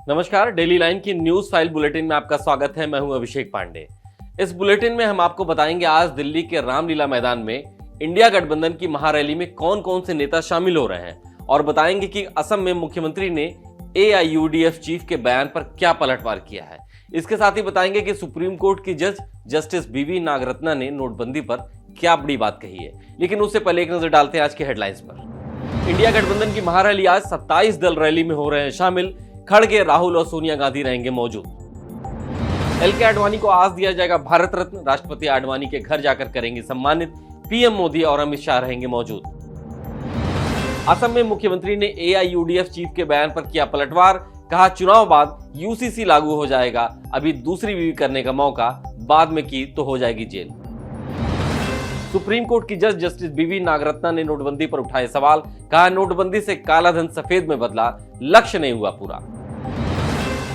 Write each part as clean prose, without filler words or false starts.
नमस्कार, daily line की news file bulletin में आपका स्वागत है। मैं हूं अभिषेक पांडे। इस बुलेटिन में हम आपको बताएंगे आज दिल्ली के रामलीला मैदान में इंडिया गठबंधन की महारैली में कौन कौन से नेता शामिल हो रहे हैं और बताएंगे कि असम में मुख्यमंत्री ने AIUDF चीफ के बयान पर क्या पलटवार किया है। इसके साथ ही बताएंगे कि सुप्रीम कोर्ट की जज जस्टिस BV नागरत्ना ने नोटबंदी पर क्या बड़ी बात कही है। लेकिन उससे पहले एक नजर डालते हैं आज के हेडलाइंस पर। इंडिया गठबंधन की महारैली आज 27 दल रैली में हो रहे हैं शामिल। खड़गे, राहुल और सोनिया गांधी रहेंगे मौजूद। LK आडवाणी को आज दिया जाएगा भारत रत्न। राष्ट्रपति आडवाणी के घर जाकर करेंगे सम्मानित। PM मोदी और अमित शाह रहेंगे मौजूद। असम में मुख्यमंत्री ने AIUDF चीफ के बयान पर किया पलटवार। कहा चुनाव बाद UCC लागू हो जाएगा, अभी दूसरी बीवी करने का मौका, बाद में की तो हो जाएगी जेल। सुप्रीम कोर्ट की जज जस्टिस BV नागरत्ना ने नोटबंदी पर उठाए सवाल। कहा नोटबंदी से काला धन सफेद में बदला, लक्ष्य नहीं हुआ पूरा।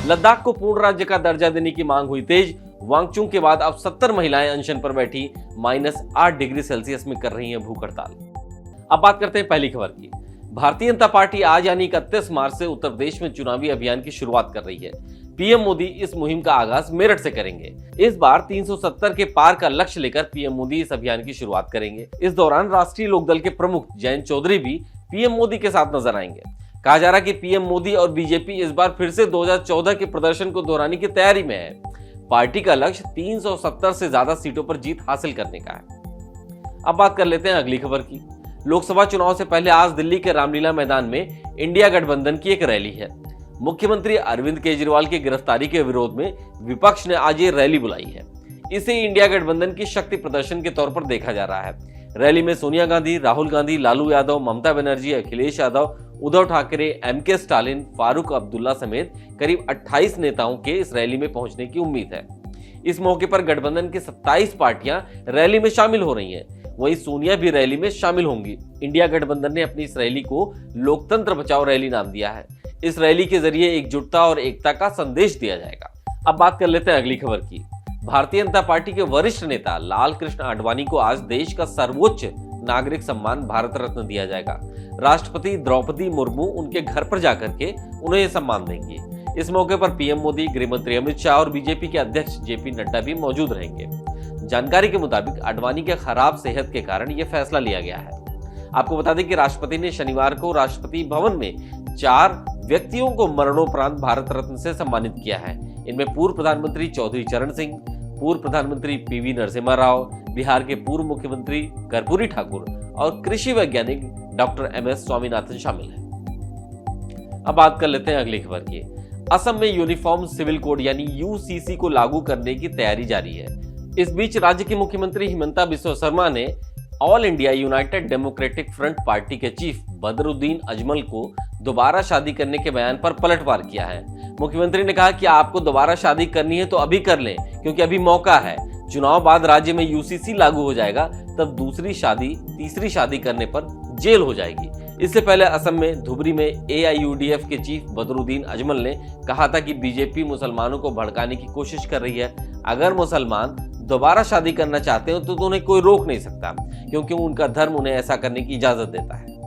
लद्दाख को पूर्ण राज्य का दर्जा देने की मांग हुई तेज। वांगचुंग के बाद अब 70 महिलाएं अनशन पर बैठी -8 डिग्री सेल्सियस में कर रही हैं भूख हड़ताल। अब बात करते हैं पहली खबर की। भारतीय जनता पार्टी आज यानी 31 मार्च से उत्तर प्रदेश में चुनावी अभियान की शुरुआत कर रही है। PM मोदी इस मुहिम का आगाज मेरठ से करेंगे। इस बार 370 के पार का लक्ष्य लेकर PM मोदी इस अभियान की शुरुआत करेंगे। इस दौरान राष्ट्रीय लोकदल के प्रमुख जयंत चौधरी भी PM मोदी के साथ नजर आएंगे। कहा जा रहा है कि PM मोदी और बीजेपी इस बार फिर से 2014 के प्रदर्शन को दोहराने की तैयारी में है। पार्टी का लक्ष्य 370 से ज्यादा सीटों पर जीत हासिल करने का है। अब बात कर लेते हैं अगली खबर की। लोकसभा चुनाव से पहले आज दिल्ली के रामलीला मैदान में इंडिया गठबंधन की एक रैली है। मुख्यमंत्री अरविंद केजरीवाल की गिरफ्तारी के विरोध में विपक्ष ने आज ये रैली बुलाई है। इसे इंडिया गठबंधन की शक्ति प्रदर्शन के तौर पर देखा जा रहा है। रैली में सोनिया गांधी, राहुल गांधी, लालू यादव, ममता बनर्जी, अखिलेश यादव, उद्धव ठाकरे, MK स्टालिन, फारूक अब्दुल्ला समेत करीब 28 नेताओं के इस रैली में पहुंचने की उम्मीद है। इस मौके पर गठबंधन की 27 पार्टियां रैली में शामिल हो रही हैं। वहीं सोनिया भी रैली में शामिल होंगी। इंडिया गठबंधन ने अपनी इस रैली को लोकतंत्र बचाओ रैली नाम दिया है। इस रैली के जरिए एकजुटता और एकता का संदेश दिया जाएगा। अब बात कर लेते हैं अगली खबर की। भारतीय जनता पार्टी के वरिष्ठ नेता लाल कृष्ण आडवाणी को आज देश का सर्वोच्च नागरिक सम्मान भारत रत्न दिया जाएगा। राष्ट्रपति द्रौपदी मुर्मू उनके घर पर जाकर के उन्हें यह सम्मान देंगे। इस मौके पर PM मोदी, गृह मंत्री अमित शाह और बीजेपी के अध्यक्ष JP नड्डा भी मौजूद रहेंगे। जानकारी के मुताबिक आडवाणी के खराब सेहत के कारण यह फैसला लिया गया है। आपको बता दें कि राष्ट्रपति ने शनिवार को राष्ट्रपति भवन में 4 व्यक्तियों को मरणोपरांत भारत रत्न से सम्मानित किया है। इनमें पूर्व प्रधानमंत्री चौधरी चरण सिंह, पूर्व प्रधानमंत्री PV नरसिम्हा राव, बिहार के पूर्व मुख्यमंत्री कर्पूरी ठाकुर और कृषि वैज्ञानिक डॉक्टर MS स्वामीनाथन शामिल हैं। अब बात कर लेते हैं अगली खबर की। असम में यूनिफॉर्म सिविल कोड यानी UCC को लागू करने की तैयारी जारी है। इस बीच राज्य की मुख्यमंत्री हिमंता बिस्वा शर्मा ने all India United democratic front party के चीफ बदरुद्दीन अजमल को दोबारा शादी करने के बयान पर पलटवार किया है। मुख्यमंत्री ने कहा कि आपको दोबारा शादी करनी है तो अभी कर लें, क्योंकि अभी मौका है। चुनाव बाद राज्य में UCC लागू हो जाएगा, तब दूसरी शादी, तीसरी शादी करने पर जेल हो जाएगी। इससे पहले असम में धुबरी में AIUDF के चीफ बदरुद्दीन अजमल ने कहा था कि बीजेपी मुसलमानों को भड़काने की कोशिश कर रही है। अगर मुसलमान दोबारा शादी करना चाहते हो तो उन्हें कोई रोक नहीं सकता, क्योंकि उनका धर्म उन्हें ऐसा करने की इजाजत देता है।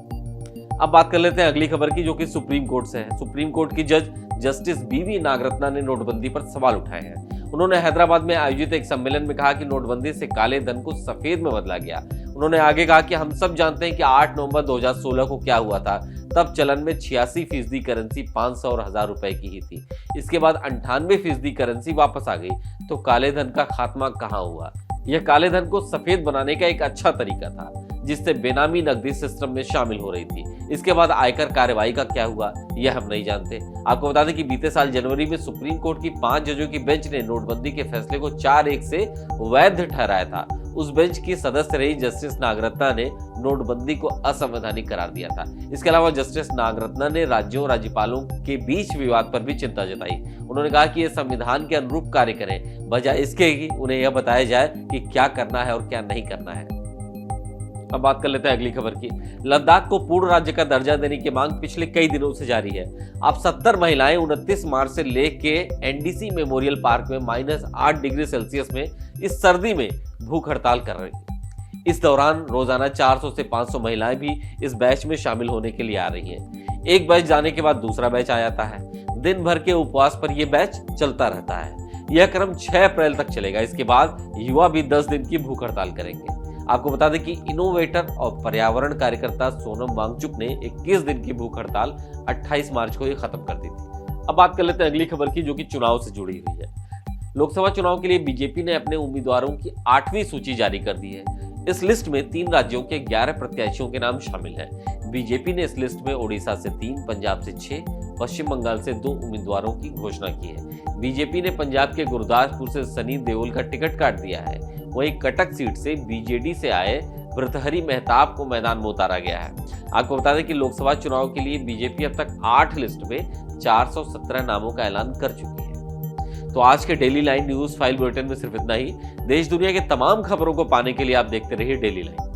अब बात कर लेते हैं अगली खबर की, जो कि सुप्रीम कोर्ट से है। सुप्रीम कोर्ट की जज जस्टिस BV नागरत्ना ने नोटबंदी पर सवाल उठाए हैं। उन्होंने हैदराबाद में आयोजित एक सम्मेलन में कहा कि नोटबंदी से काले धन को सफेद में बदला गया। उन्होंने आगे कहा कि हम सब जानते हैं कि 8 नवंबर 2016 को क्या हुआ था। तब चलन में 86% करेंसी 500 और 1000 रुपए की ही थी। इसके बाद 98% करेंसी वापस आ गई। तो काले धन का खात्मा कहाँ हुआ? यह काले धन को सफेद बनाने का एक अच्छा तरीका था, जिससे बेनामी नकदी सिस्टम में शामिल हो रही थी। इसके बाद आयकर कार्रवाई का क्या हुआ, यह हम नहीं जानते। आपको बता दें कि बीते साल जनवरी में सुप्रीम कोर्ट की 5 जजों की बेंच ने नोटबंदी के फैसले को 4-1 से वैध ठहराया था। उस बेंच की सदस्य रही जस्टिस नागरत्ना ने नोटबंदी को असंवैधानिक करार दिया था। इसके अलावा जस्टिस नागरत्ना ने राज्यों और राज्यपालों के बीच विवाद पर भी चिंता जताई। उन्होंने कहा कि ये संविधान के अनुरूप कार्य करें, बजाय इसके कि उन्हें यह बताया जाए कि क्या करना है और क्या नहीं करना है। अब बात कर लेते हैं अगली खबर की। लद्दाख को पूर्ण राज्य का दर्जा देने की मांग पिछले कई दिनों से जारी है। अब 70 महिलाएं 29 मार्च से लेके NDC मेमोरियल पार्क में -8 डिग्री सेल्सियस में इस सर्दी में भूख हड़ताल कर रही हैं। इस दौरान रोजाना 400 से 500 महिलाएं भी इस बैच में शामिल होने के लिए आ रही हैं। एक बैच जाने के बाद दूसरा बैच आ जाता है। दिन भर के उपवास पर यह बैच चलता रहता है। यह क्रम 6 अप्रैल तक चलेगा। इसके बाद युवा भी 10 दिन की भूख हड़ताल करेंगे। आपको बता दें कि इनोवेटर और पर्यावरण कार्यकर्ता सोनम वांगचुक ने 21 दिन की भूख हड़ताल 28 मार्च को ही खत्म कर दी थी। अब बात कर लेते हैं अगली खबर की, जो कि चुनाव से जुड़ी हुई है। लोकसभा चुनाव के लिए बीजेपी ने अपने उम्मीदवारों की 8वीं सूची जारी कर दी है। इस लिस्ट में 3 राज्यों के 11 प्रत्याशियों के नाम शामिल हैं। बीजेपी ने इस लिस्ट में ओडिशा से 3, पंजाब से 6, पश्चिम बंगाल से 2 उम्मीदवारों की घोषणा की है। बीजेपी ने पंजाब के गुरदासपुर से सनी देओल का टिकट काट दिया है। वहीं कटक सीट से बीजेडी से आए भृतहरि मेहताब को मैदान में उतारा गया है। आपको बता दें कि लोकसभा चुनाव के लिए बीजेपी अब तक 8 लिस्ट में 417 नामों का ऐलान कर चुकी है। तो आज के daily line news file bulletin में सिर्फ इतना ही। देश दुनिया के तमाम खबरों को पाने के लिए आप देखते रहिए डेली लाइन।